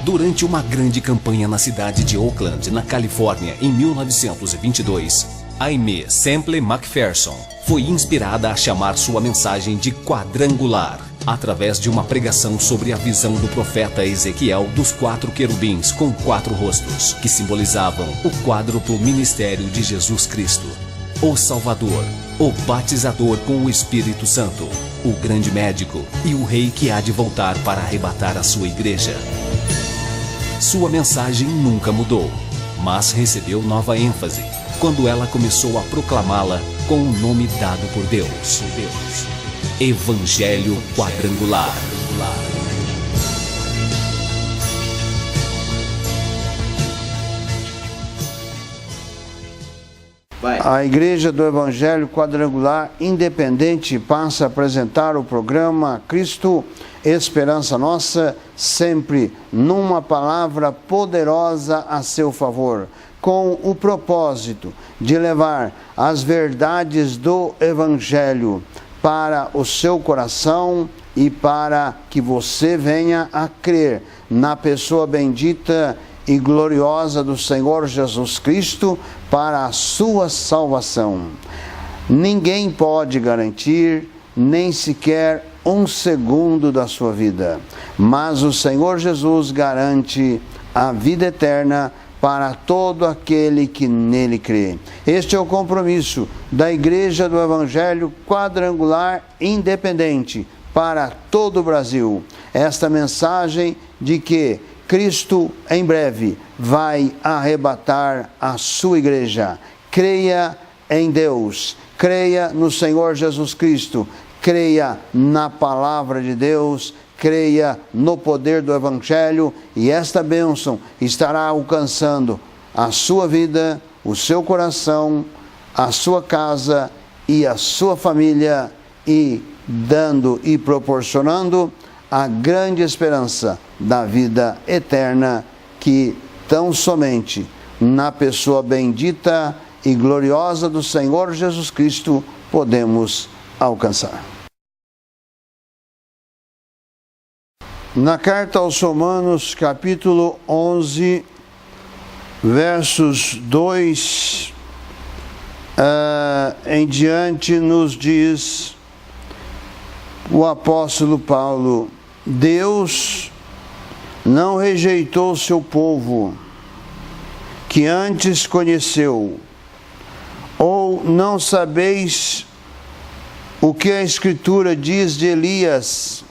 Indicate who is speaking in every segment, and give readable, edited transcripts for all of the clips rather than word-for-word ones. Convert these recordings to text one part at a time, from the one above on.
Speaker 1: Durante uma grande campanha na cidade de Oakland, na Califórnia, em 1922, Aimee Semple McPherson foi inspirada a chamar sua mensagem de quadrangular, através de uma pregação sobre a visão do profeta Ezequiel dos 4 querubins com 4 rostos, que simbolizavam o quádruplo ministério de Jesus Cristo, o Salvador, o batizador com o Espírito Santo, o grande médico e o rei que há de voltar para arrebatar a sua igreja. Sua mensagem nunca mudou, mas recebeu nova ênfase quando ela começou a proclamá-la com o nome dado por Deus. Evangelho Quadrangular.
Speaker 2: A Igreja do Evangelho Quadrangular Independente passa a apresentar o programa Cristo, Esperança Nossa, sempre numa palavra poderosa a seu favor, com o propósito de levar as verdades do Evangelho para o seu coração e para que você venha a crer na pessoa bendita e gloriosa do Senhor Jesus Cristo para a sua salvação. Ninguém pode garantir nem sequer um segundo da sua vida, mas o Senhor Jesus garante a vida eterna para todo aquele que nele crê. Este é o compromisso da Igreja do Evangelho Quadrangular Independente para todo o Brasil. Esta mensagem de que Cristo em breve vai arrebatar a sua igreja. Creia em Deus, creia no Senhor Jesus Cristo, creia na palavra de Deus, creia no poder do Evangelho e esta bênção estará alcançando a sua vida, o seu coração, a sua casa e a sua família e dando e proporcionando a grande esperança da vida eterna que tão somente na pessoa bendita e gloriosa do Senhor Jesus Cristo podemos alcançar. Na carta aos Romanos, capítulo 11, versos 2 em diante, nos diz o apóstolo Paulo: Deus não rejeitou seu povo, que antes conheceu. Ou não sabeis o que a Escritura diz de Elias,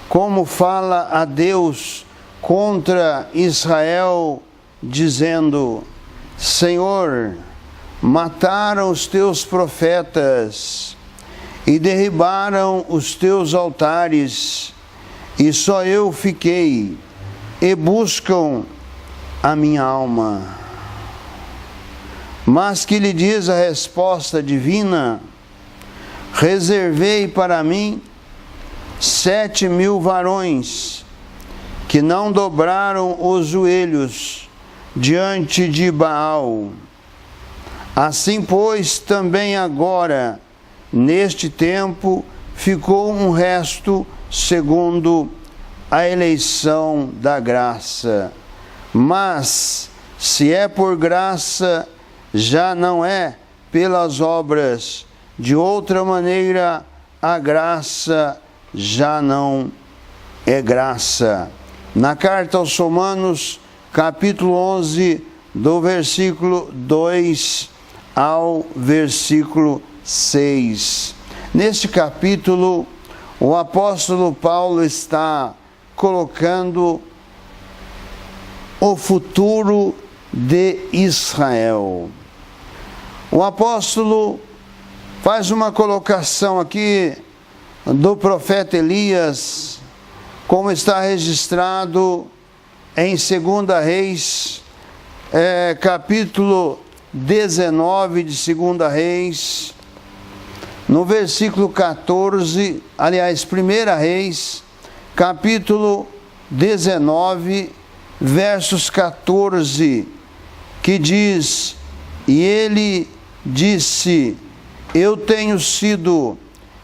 Speaker 2: como fala a Deus contra Israel, dizendo: Senhor, mataram os teus profetas e derribaram os teus altares, e só eu fiquei, e buscam a minha alma. Mas que lhe diz a resposta divina? Reservei para mim 7.000 varões, que não dobraram os joelhos diante de Baal. Assim, pois, também agora, neste tempo, ficou um resto segundo a eleição da graça. Mas, se é por graça, já não é pelas obras. De outra maneira, a graça já não é graça. Na carta aos Romanos, capítulo 11, do versículo 2 ao versículo 6. Neste capítulo, o apóstolo Paulo está colocando o futuro de Israel. O apóstolo faz uma colocação aqui do profeta Elias, como está registrado em 2 Reis, capítulo 19 de 2 Reis, no versículo 14, aliás, 1 Reis, capítulo 19, versos 14, que diz: E ele disse: Eu tenho sido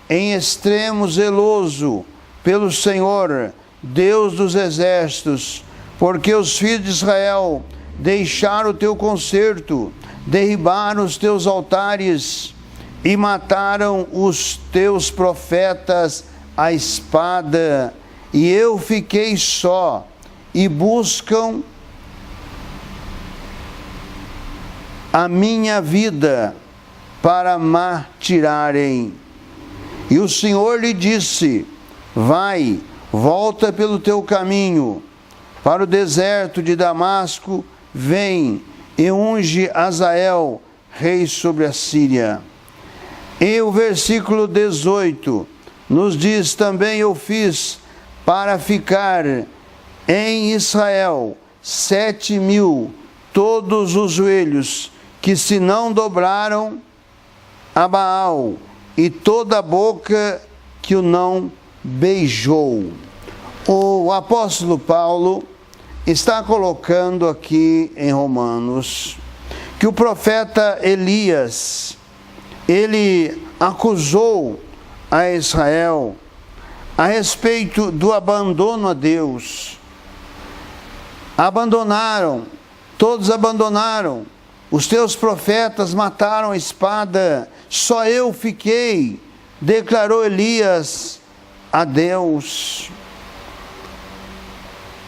Speaker 2: em extremo zeloso pelo Senhor, Deus dos exércitos, porque os filhos de Israel deixaram o teu concerto, derribaram os teus altares e mataram os teus profetas à espada, e eu fiquei só, e buscam a minha vida para me tirarem. E o Senhor lhe disse: vai, volta pelo teu caminho para o deserto de Damasco, vem e unge Azael, rei sobre a Síria. E o versículo 18 nos diz: também eu fiz para ficar em Israel 7.000 todos os joelhos que se não dobraram a Baal, e toda a boca que o não beijou. O apóstolo Paulo está colocando aqui em Romanos que o profeta Elias, ele acusou a Israel a respeito do abandono a Deus. Todos abandonaram. Os teus profetas mataram a espada, só eu fiquei, declarou Elias a Deus.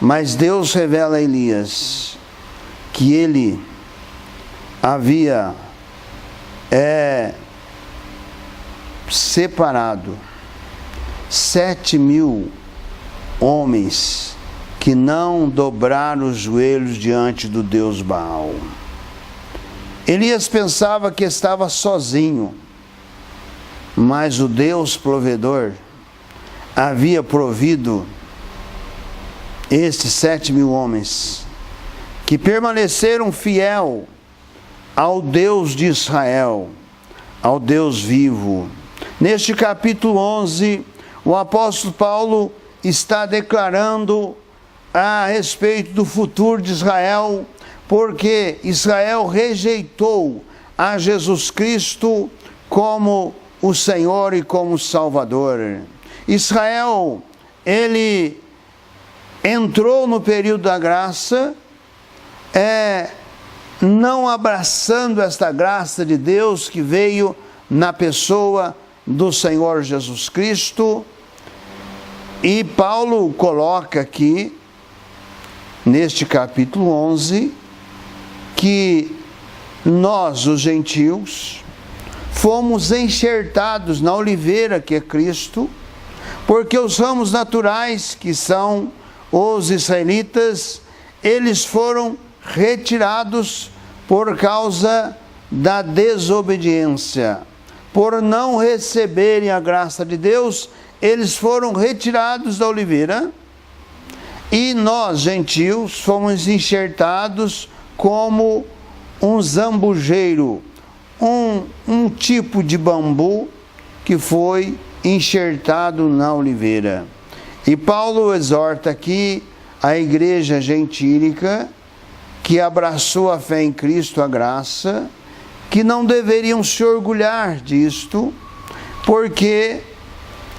Speaker 2: Mas Deus revela a Elias que ele havia separado 7.000 homens que não dobraram os joelhos diante do Deus Baal. Elias pensava que estava sozinho, mas o Deus provedor havia provido estes 7.000 homens que permaneceram fiel ao Deus de Israel, ao Deus vivo. Neste capítulo 11, o apóstolo Paulo está declarando a respeito do futuro de Israel, porque Israel rejeitou a Jesus Cristo como o Senhor e como o Salvador. Israel, ele entrou no período da graça, não abraçando esta graça de Deus que veio na pessoa do Senhor Jesus Cristo. E Paulo coloca aqui, neste capítulo 11, que nós, os gentios, fomos enxertados na oliveira que é Cristo, porque os ramos naturais, que são os israelitas, eles foram retirados por causa da desobediência. Por não receberem a graça de Deus, eles foram retirados da oliveira, e nós, gentios, fomos enxertados como um zambujeiro, um tipo de bambu que foi enxertado na oliveira. E Paulo exorta aqui a igreja gentílica que abraçou a fé em Cristo, a graça, que não deveriam se orgulhar disto, porque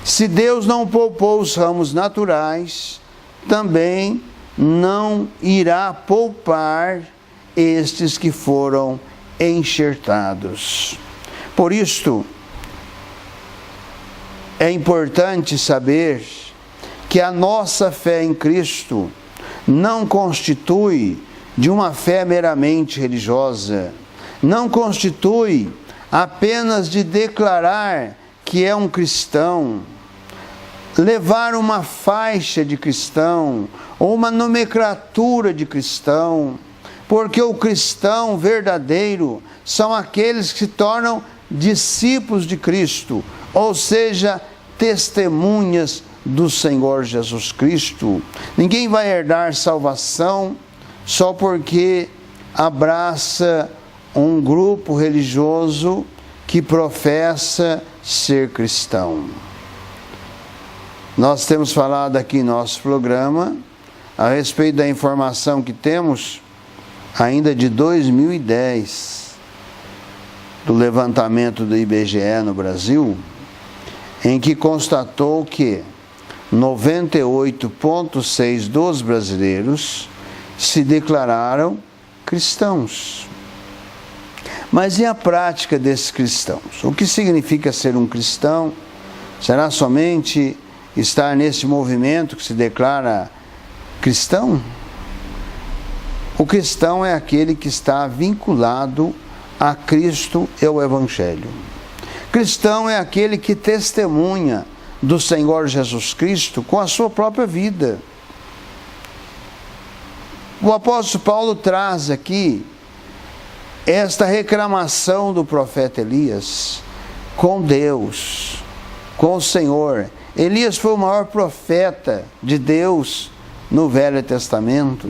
Speaker 2: se Deus não poupou os ramos naturais, também não irá poupar estes que foram enxertados. Por isto, é importante saber que a nossa fé em Cristo não constitui de uma fé meramente religiosa, não constitui apenas de declarar que é um cristão, levar uma faixa de cristão ou uma nomenclatura de cristão, porque o cristão verdadeiro são aqueles que se tornam discípulos de Cristo, ou seja, testemunhas do Senhor Jesus Cristo. Ninguém vai herdar salvação só porque abraça um grupo religioso que professa ser cristão. Nós temos falado aqui em nosso programa a respeito da informação que temos ainda de 2010, do levantamento do IBGE no Brasil, em que constatou que 98,6% dos brasileiros se declararam cristãos. Mas e a prática desses cristãos? O que significa ser um cristão? Será somente estar nesse movimento que se declara cristão? O cristão é aquele que está vinculado a Cristo e ao Evangelho. Cristão é aquele que testemunha do Senhor Jesus Cristo com a sua própria vida. O apóstolo Paulo traz aqui esta reclamação do profeta Elias com Deus, com o Senhor. Elias foi o maior profeta de Deus no Velho Testamento.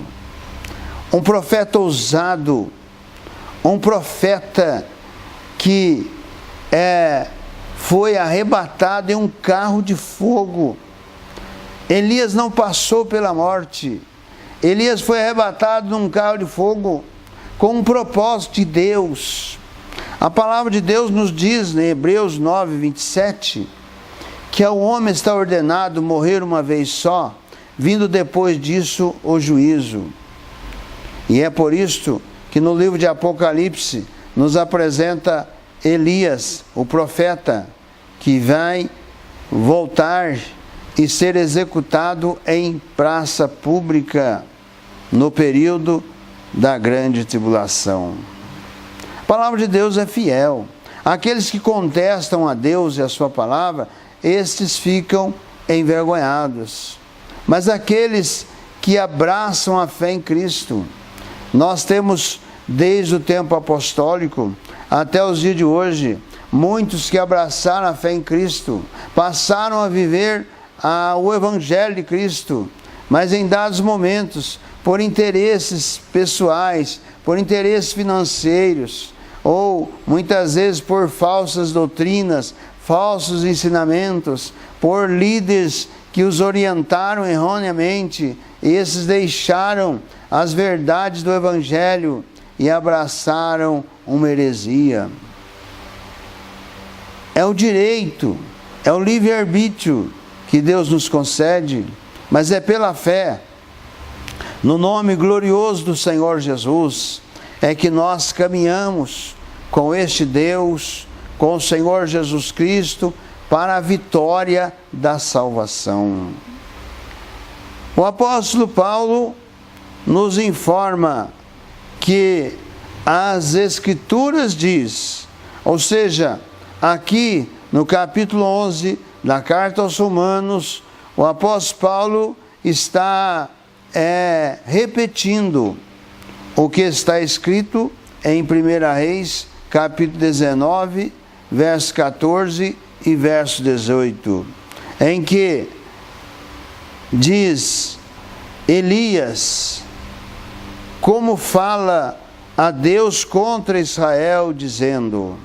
Speaker 2: Um profeta ousado, um profeta que foi arrebatado em um carro de fogo. Elias não passou pela morte. Elias foi arrebatado num carro de fogo com um propósito de Deus. A palavra de Deus nos diz, em Hebreus 9, 27, que ao homem está ordenado morrer uma vez só, vindo depois disso o juízo. E é por isso que no livro de Apocalipse nos apresenta Elias, o profeta, que vai voltar e ser executado em praça pública no período da grande tribulação. A palavra de Deus é fiel. Aqueles que contestam a Deus e a sua palavra, estes ficam envergonhados. Mas aqueles que abraçam a fé em Cristo, nós temos desde o tempo apostólico até os dias de hoje, muitos que abraçaram a fé em Cristo, passaram a viver o Evangelho de Cristo, mas em dados momentos, por interesses pessoais, por interesses financeiros, ou muitas vezes por falsas doutrinas, falsos ensinamentos, por líderes que os orientaram erroneamente, e esses deixaram as verdades do Evangelho e abraçaram uma heresia. É o direito, é o livre-arbítrio que Deus nos concede, mas é pela fé, no nome glorioso do Senhor Jesus, é que nós caminhamos com este Deus, com o Senhor Jesus Cristo, para a vitória da salvação. O apóstolo Paulo nos informa que as Escrituras diz, ou seja, aqui no capítulo 11 da carta aos Romanos, o apóstolo Paulo está repetindo o que está escrito em 1 Reis, capítulo 19, verso 14 e verso 18, em que diz Elias como fala a Deus contra Israel, dizendo: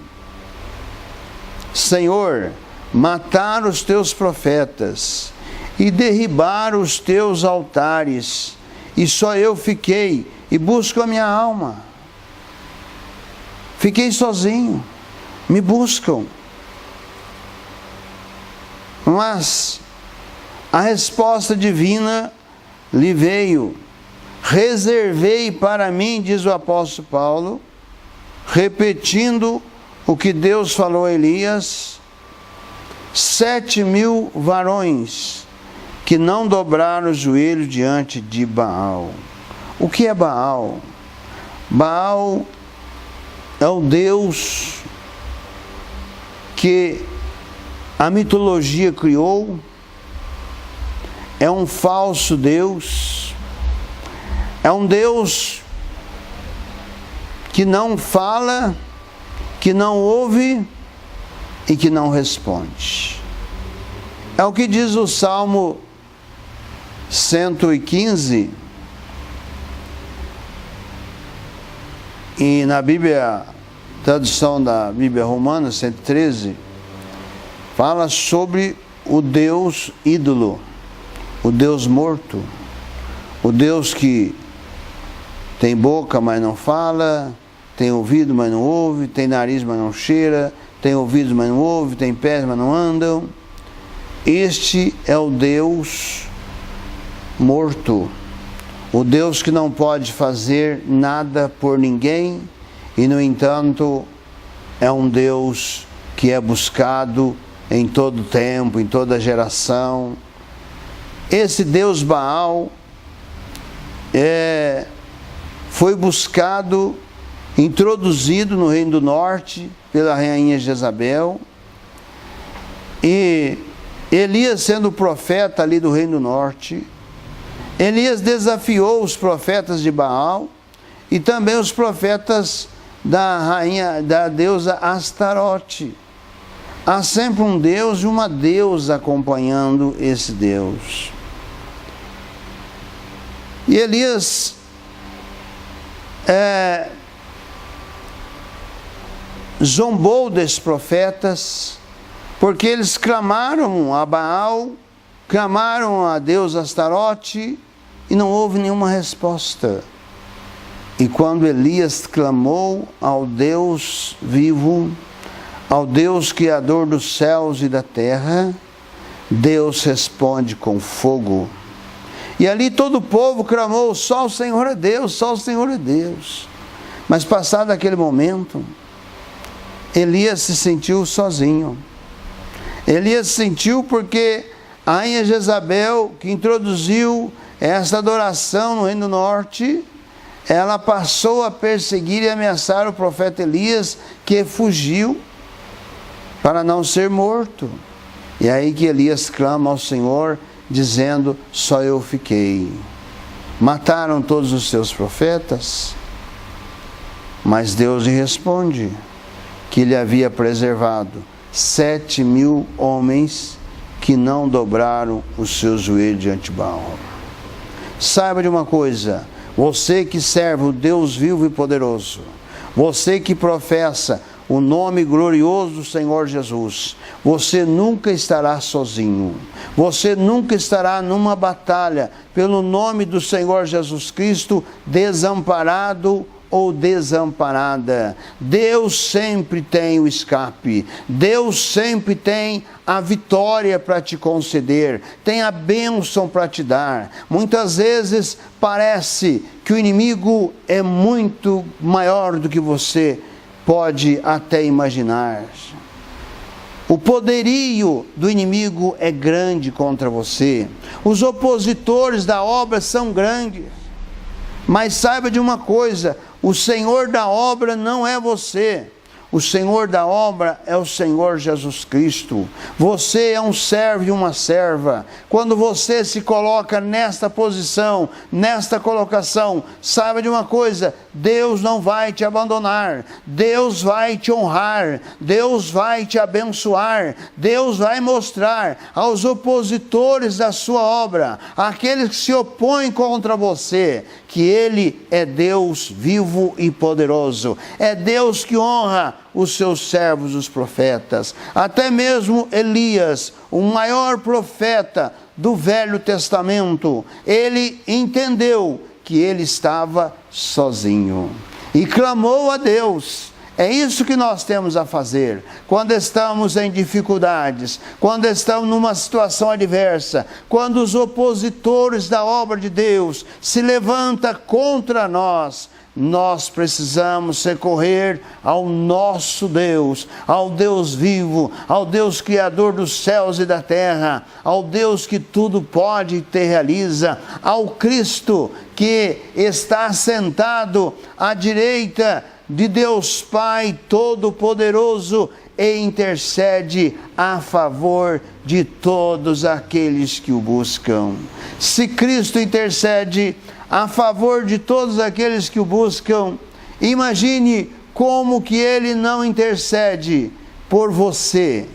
Speaker 2: Senhor, mataram os teus profetas e derribaram os teus altares, e só eu fiquei e busco a minha alma. Fiquei sozinho, me buscam. Mas a resposta divina lhe veio: reservei para mim, diz o apóstolo Paulo, repetindo o que Deus falou a Elias, 7.000 varões que não dobraram os joelhos diante de Baal. O que é Baal? Baal é o Deus que a mitologia criou, é um falso Deus, é um Deus que não fala, que não ouve e que não responde. É o que diz o Salmo 115, e na Bíblia, tradução da Bíblia Romana 113, fala sobre o Deus ídolo, o Deus morto, o Deus que tem boca, mas não fala, tem ouvido, mas não ouve, tem nariz, mas não cheira, tem ouvidos, mas não ouve, tem pés, mas não andam. Este é o Deus morto, o Deus que não pode fazer nada por ninguém e, no entanto, é um Deus que é buscado em todo tempo, em toda geração. Esse Deus Baal foi buscado, introduzido no Reino do Norte pela rainha Jezabel, e Elias, sendo profeta ali do Reino do Norte, Elias desafiou os profetas de Baal e também os profetas da deusa Astarote. Há sempre um Deus e uma deusa acompanhando esse Deus. E Elias zombou desses profetas, porque eles clamaram a Baal, clamaram a Deus Astarote, e não houve nenhuma resposta. E quando Elias clamou ao Deus vivo, ao Deus Criador dos céus e da terra, Deus responde com fogo. E ali todo o povo clamou: só o Senhor é Deus, só o Senhor é Deus. Mas passado aquele momento, Elias se sentiu sozinho. Elias se sentiu porque a rainha Jezabel, que introduziu essa adoração no Reino do Norte, ela passou a perseguir e ameaçar o profeta Elias, que fugiu para não ser morto. E é aí que Elias clama ao Senhor, dizendo: só eu fiquei. Mataram todos os seus profetas, mas Deus lhe responde que ele havia preservado 7.000 homens que não dobraram os seus joelhos diante de Baal. Saiba de uma coisa: você que serve o Deus vivo e poderoso, você que professa o nome glorioso do Senhor Jesus, você nunca estará sozinho. Você nunca estará numa batalha pelo nome do Senhor Jesus Cristo desamparado ou desamparada. Deus sempre tem o escape. Deus sempre tem a vitória para te conceder, tem a bênção para te dar. Muitas vezes parece que o inimigo é muito maior do que você pode até imaginar. O poderio do inimigo é grande contra você. Os opositores da obra são grandes. Mas saiba de uma coisa: o Senhor da obra não é você. O Senhor da obra é o Senhor Jesus Cristo. Você é um servo e uma serva. Quando você se coloca nesta posição, nesta colocação, saiba de uma coisa: Deus não vai te abandonar. Deus vai te honrar. Deus vai te abençoar. Deus vai mostrar aos opositores da sua obra, aqueles que se opõem contra você, que Ele é Deus vivo e poderoso. É Deus que honra os seus servos, os profetas. Até mesmo Elias, o maior profeta do Velho Testamento, ele entendeu que ele estava sozinho e clamou a Deus. É isso que nós temos a fazer quando estamos em dificuldades, quando estamos numa situação adversa, quando os opositores da obra de Deus se levantam contra nós. Nós precisamos recorrer ao nosso Deus, ao Deus vivo, ao Deus Criador dos céus e da terra, ao Deus que tudo pode e te realiza, ao Cristo que está sentado à direita de Deus Pai Todo-Poderoso e intercede a favor de todos aqueles que o buscam. Se Cristo intercede a favor de todos aqueles que o buscam, imagine como que Ele não intercede por você,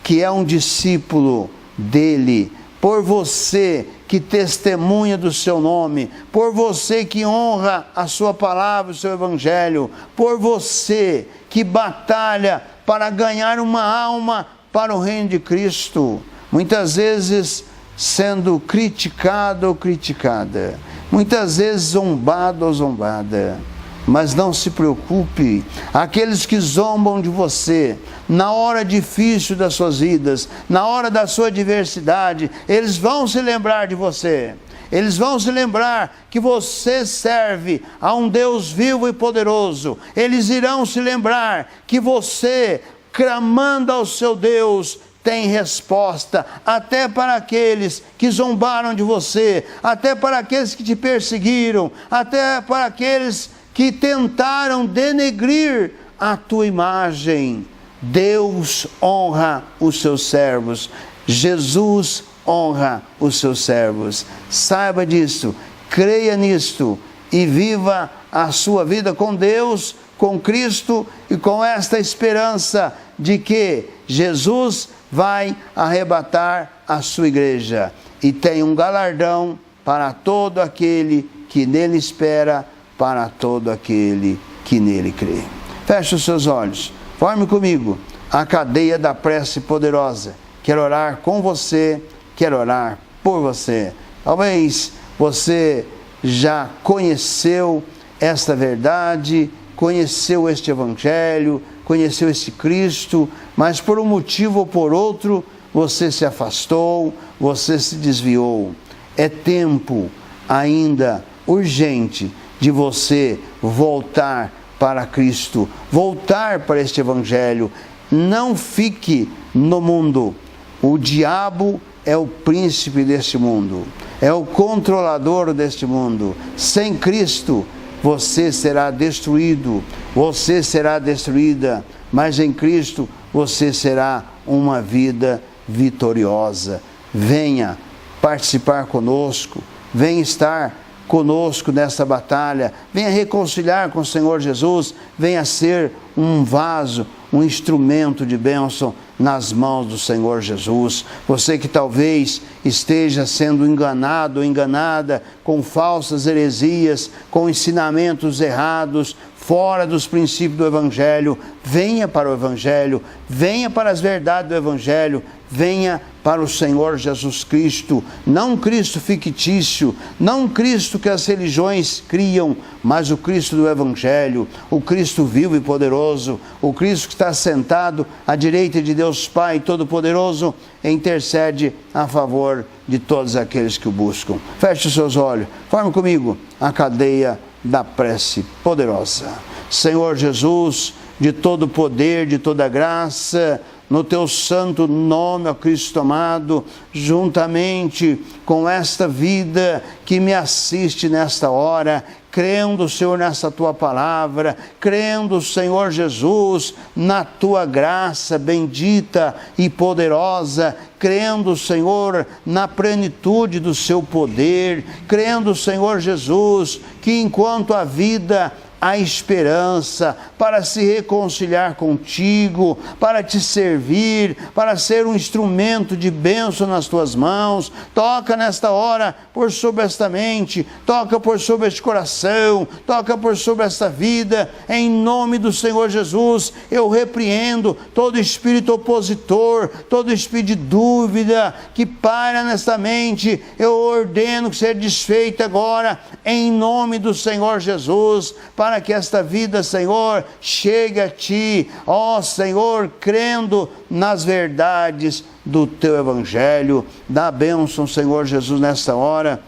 Speaker 2: que é um discípulo dEle, por você que testemunha do seu nome, por você que honra a sua palavra, o seu evangelho, por você que batalha para ganhar uma alma para o reino de Cristo, muitas vezes sendo criticado ou criticada, muitas vezes zombado ou zombada. Mas não se preocupe, aqueles que zombam de você, na hora difícil das suas vidas, na hora da sua adversidade, eles vão se lembrar de você. Eles vão se lembrar que você serve a um Deus vivo e poderoso. Eles irão se lembrar que você, clamando ao seu Deus, tem resposta, até para aqueles que zombaram de você, até para aqueles que te perseguiram, até para aqueles que tentaram denegrir a tua imagem. Deus honra os seus servos, Jesus honra os seus servos. Saiba disso, creia nisto e viva a sua vida com Deus, com Cristo e com esta esperança de que Jesus vai arrebatar a sua igreja e tem um galardão para todo aquele que nele espera, para todo aquele que nele crê. Feche os seus olhos, forme comigo a cadeia da prece poderosa. Quero orar com você, quero orar por você. Talvez você já conheceu esta verdade, conheceu este Evangelho, conheceu este Cristo, mas por um motivo ou por outro, você se afastou, você se desviou. É tempo ainda urgente de você voltar para Cristo, voltar para este Evangelho. Não fique no mundo. O diabo é o príncipe deste mundo, é o controlador deste mundo. Sem Cristo, você será destruído, você será destruída, mas em Cristo você será uma vida vitoriosa. Venha participar conosco, venha estar conosco nesta batalha, venha reconciliar com o Senhor Jesus, venha ser um vaso, um instrumento de bênção nas mãos do Senhor Jesus. Você que talvez esteja sendo enganado ou enganada com falsas heresias, com ensinamentos errados, fora dos princípios do Evangelho, venha para o Evangelho, venha para as verdades do Evangelho, venha para o Senhor Jesus Cristo, não um Cristo fictício, não um Cristo que as religiões criam, mas o Cristo do Evangelho, o Cristo vivo e poderoso, o Cristo que está sentado à direita de Deus Pai Todo-Poderoso, intercede a favor de todos aqueles que o buscam. Feche os seus olhos, forme comigo a cadeia da prece poderosa. Senhor Jesus, de todo poder, de toda graça, no teu santo nome, ó Cristo amado, juntamente com esta vida que me assiste nesta hora, crendo, Senhor, nessa tua palavra, crendo, Senhor Jesus, na tua graça bendita e poderosa, crendo, Senhor, na plenitude do seu poder, crendo, Senhor Jesus, que enquanto a vida a esperança para se reconciliar contigo, para te servir, para ser um instrumento de bênção nas tuas mãos. Toca nesta hora por sobre esta mente, toca por sobre este coração, toca por sobre esta vida, em nome do Senhor Jesus. Eu repreendo todo espírito opositor, todo espírito de dúvida que paira nesta mente, eu ordeno que seja desfeito agora, em nome do Senhor Jesus, para que esta vida, Senhor, chegue a Ti, ó Senhor, crendo nas verdades do Teu Evangelho. Dá bênção, Senhor Jesus, nesta hora,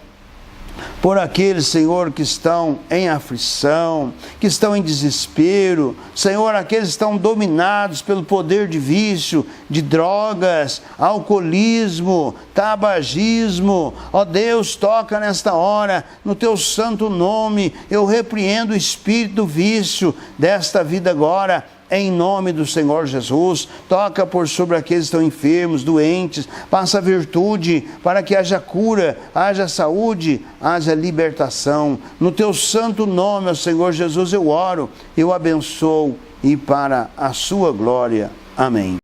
Speaker 2: por aqueles, Senhor, que estão em aflição, que estão em desespero, Senhor, aqueles que estão dominados pelo poder de vício, de drogas, alcoolismo, tabagismo. Ó Deus, toca nesta hora, no teu santo nome, eu repreendo o espírito do vício desta vida agora, em nome do Senhor Jesus. Toca por sobre aqueles que estão enfermos, doentes, passa virtude para que haja cura, haja saúde, haja libertação. No teu santo nome, ó Senhor Jesus, eu oro, eu abençoo e para a sua glória. Amém.